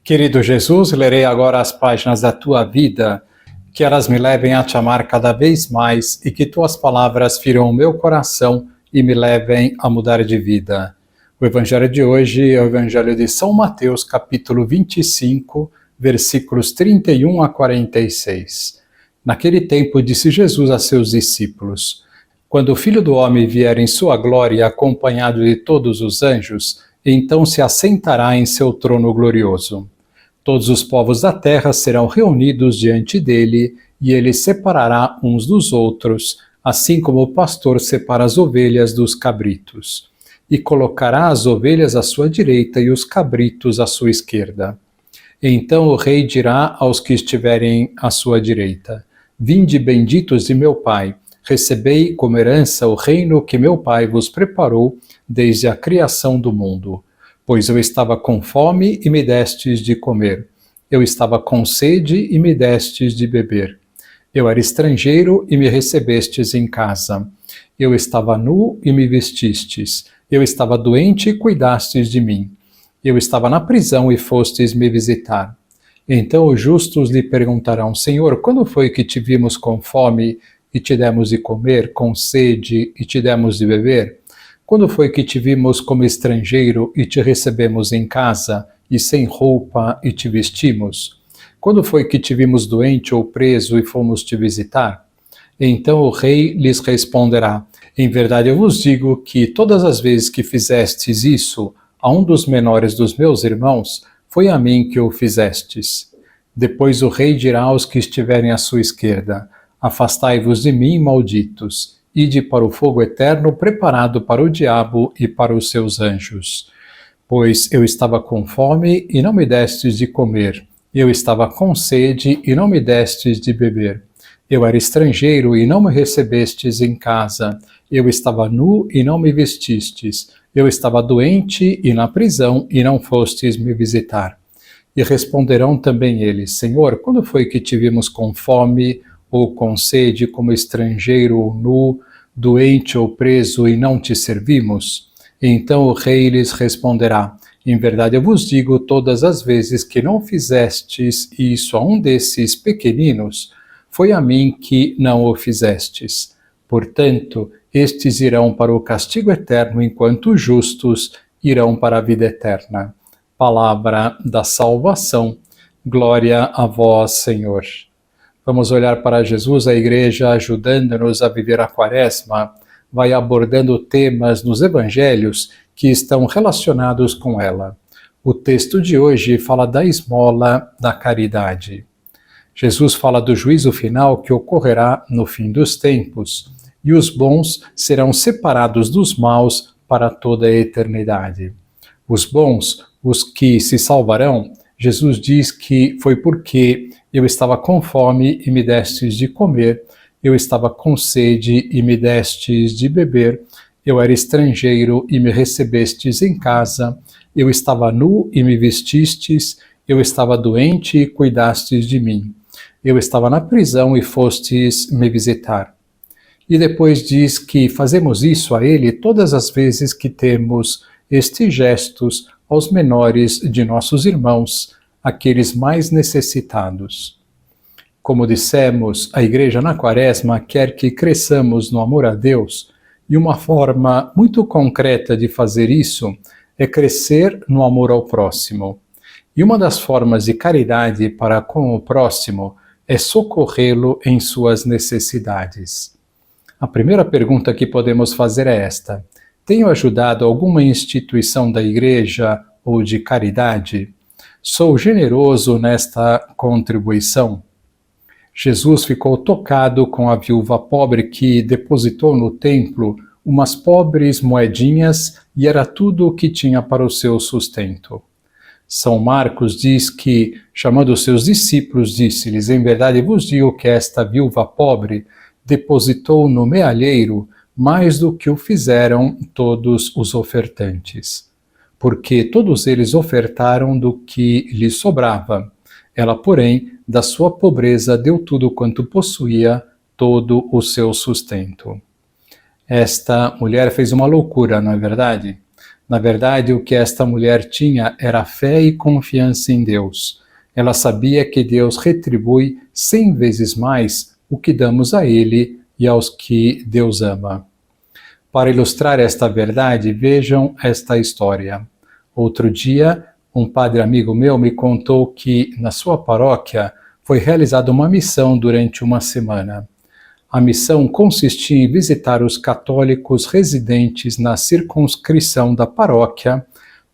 Querido Jesus, lerei agora as páginas da tua vida, que elas me levem a te amar cada vez mais e que tuas palavras firam o meu coração e me levem a mudar de vida. O evangelho de hoje é o evangelho de São Mateus, capítulo 25, versículos 31 a 46. Naquele tempo disse Jesus a seus discípulos: Quando o Filho do Homem vier em sua glória, acompanhado de todos os anjos, então se assentará em seu trono glorioso. Todos os povos da terra serão reunidos diante dele, e ele separará uns dos outros, assim como o pastor separa as ovelhas dos cabritos. E colocará as ovelhas à sua direita e os cabritos à sua esquerda. Então o rei dirá aos que estiverem à sua direita: Vinde, benditos de meu Pai, recebei como herança o reino que meu Pai vos preparou desde a criação do mundo. Pois eu estava com fome e me destes de comer. Eu estava com sede e me destes de beber. Eu era estrangeiro e me recebestes em casa. Eu estava nu e me vestistes. Eu estava doente e cuidastes de mim. Eu estava na prisão e fostes me visitar. Então os justos lhe perguntarão: Senhor, quando foi que te vimos com fome e te demos de comer, com sede e te demos de beber? Quando foi que te vimos como estrangeiro e te recebemos em casa, e sem roupa e te vestimos? Quando foi que te vimos doente ou preso e fomos te visitar? Então o rei lhes responderá: Em verdade eu vos digo que todas as vezes que fizestes isso a um dos menores dos meus irmãos, foi a mim que o fizestes. Depois o rei dirá aos que estiverem à sua esquerda: Afastai-vos de mim, malditos. Ide para o fogo eterno preparado para o diabo e para os seus anjos. Pois eu estava com fome e não me destes de comer. Eu estava com sede e não me destes de beber. Eu era estrangeiro e não me recebestes em casa. Eu estava nu e não me vestistes. Eu estava doente e na prisão e não fostes me visitar. E responderão também eles: Senhor, quando foi que te vimos com fome ou com sede, como estrangeiro ou nu, doente ou preso, e não te servimos? Então o rei lhes responderá: Em verdade eu vos digo, todas as vezes que não fizestes isso a um desses pequeninos, foi a mim que não o fizestes. Portanto, estes irão para o castigo eterno, enquanto os justos irão para a vida eterna. Palavra da salvação. Glória a vós, Senhor. Vamos olhar para Jesus, a Igreja, ajudando-nos a viver a Quaresma, vai abordando temas nos Evangelhos que estão relacionados com ela. O texto de hoje fala da esmola da caridade. Jesus fala do juízo final que ocorrerá no fim dos tempos, e os bons serão separados dos maus para toda a eternidade. Os bons, os que se salvarão, Jesus diz que foi porque eu estava com fome e me destes de comer, eu estava com sede e me destes de beber, eu era estrangeiro e me recebestes em casa, eu estava nu e me vestistes, eu estava doente e cuidastes de mim, eu estava na prisão e fostes me visitar. E depois diz que fazemos isso a ele todas as vezes que temos estes gestos aos menores de nossos irmãos, aqueles mais necessitados. Como dissemos, a Igreja na Quaresma quer que cresçamos no amor a Deus, e uma forma muito concreta de fazer isso é crescer no amor ao próximo. E uma das formas de caridade para com o próximo é socorrê-lo em suas necessidades. A primeira pergunta que podemos fazer é esta: tenho ajudado alguma instituição da Igreja ou de caridade? Sou generoso nesta contribuição? Jesus ficou tocado com a viúva pobre que depositou no templo umas pobres moedinhas e era tudo o que tinha para o seu sustento. São Marcos diz que, chamando os seus discípulos, disse-lhes: Em verdade vos digo que esta viúva pobre depositou no mealheiro mais do que o fizeram todos os ofertantes. Porque todos eles ofertaram do que lhes sobrava. Ela, porém, da sua pobreza deu tudo quanto possuía, todo o seu sustento. Esta mulher fez uma loucura, não é verdade? Na verdade, o que esta mulher tinha era fé e confiança em Deus. Ela sabia que Deus retribui 100 vezes mais o que damos a Ele e aos que Deus ama. Para ilustrar esta verdade, vejam esta história. Outro dia, um padre amigo meu me contou que, na sua paróquia, foi realizada uma missão durante uma semana. A missão consistia em visitar os católicos residentes na circunscrição da paróquia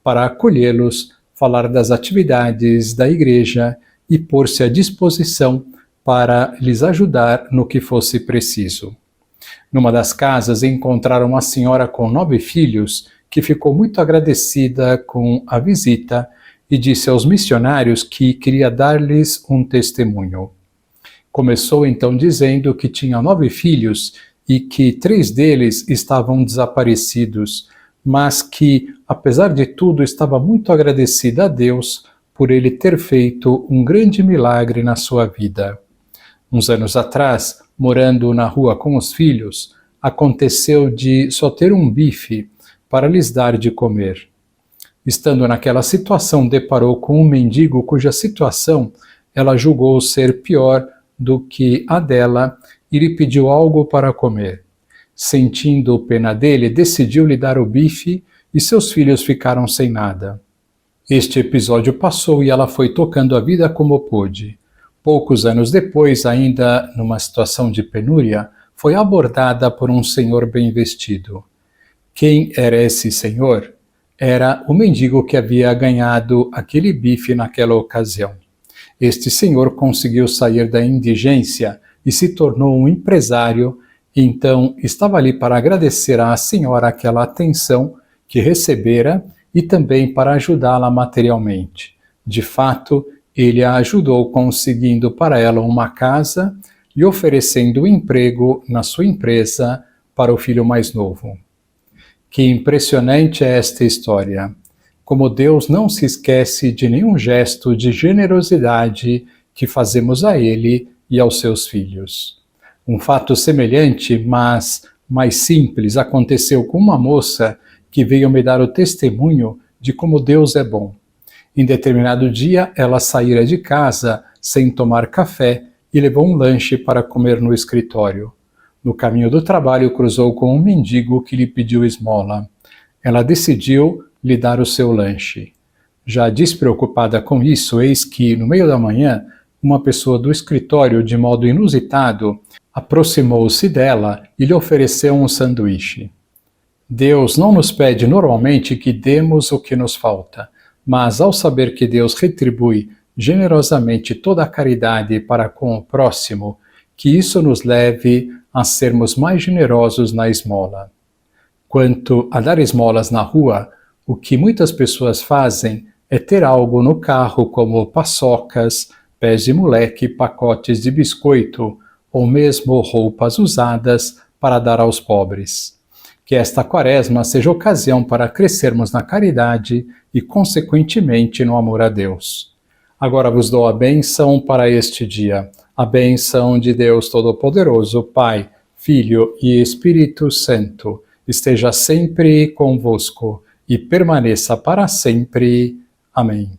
para acolhê-los, falar das atividades da igreja e pôr-se à disposição para lhes ajudar no que fosse preciso. Numa das casas encontraram uma senhora com 9 filhos que ficou muito agradecida com a visita e disse aos missionários que queria dar-lhes um testemunho. Começou então dizendo que tinha 9 filhos e que 3 deles estavam desaparecidos, mas que, apesar de tudo, estava muito agradecida a Deus por ele ter feito um grande milagre na sua vida. Uns anos atrás, morando na rua com os filhos, aconteceu de só ter um bife para lhes dar de comer. Estando naquela situação, deparou com um mendigo cuja situação ela julgou ser pior do que a dela e lhe pediu algo para comer. Sentindo pena dele, decidiu lhe dar o bife e seus filhos ficaram sem nada. Este episódio passou e ela foi tocando a vida como pôde. Poucos anos depois, ainda numa situação de penúria, foi abordada por um senhor bem vestido. Quem era esse senhor? Era o mendigo que havia ganhado aquele bife naquela ocasião. Este senhor conseguiu sair da indigência e se tornou um empresário, então estava ali para agradecer à senhora aquela atenção que recebera e também para ajudá-la materialmente. De fato, ele a ajudou conseguindo para ela uma casa e oferecendo emprego na sua empresa para o filho mais novo. Que impressionante é esta história! Como Deus não se esquece de nenhum gesto de generosidade que fazemos a Ele e aos seus filhos. Um fato semelhante, mas mais simples, aconteceu com uma moça que veio me dar o testemunho de como Deus é bom. Em determinado dia, ela saíra de casa sem tomar café e levou um lanche para comer no escritório. No caminho do trabalho, cruzou com um mendigo que lhe pediu esmola. Ela decidiu lhe dar o seu lanche. Já despreocupada com isso, eis que, no meio da manhã, uma pessoa do escritório, de modo inusitado, aproximou-se dela e lhe ofereceu um sanduíche. Deus não nos pede normalmente que demos o que nos falta, mas ao saber que Deus retribui generosamente toda a caridade para com o próximo, que isso nos leve a sermos mais generosos na esmola. Quanto a dar esmolas na rua, o que muitas pessoas fazem é ter algo no carro como paçocas, pés de moleque, pacotes de biscoito ou mesmo roupas usadas para dar aos pobres. Que esta quaresma seja ocasião para crescermos na caridade e, consequentemente, no amor a Deus. Agora vos dou a bênção para este dia. A bênção de Deus Todo-Poderoso, Pai, Filho e Espírito Santo, esteja sempre convosco e permaneça para sempre. Amém.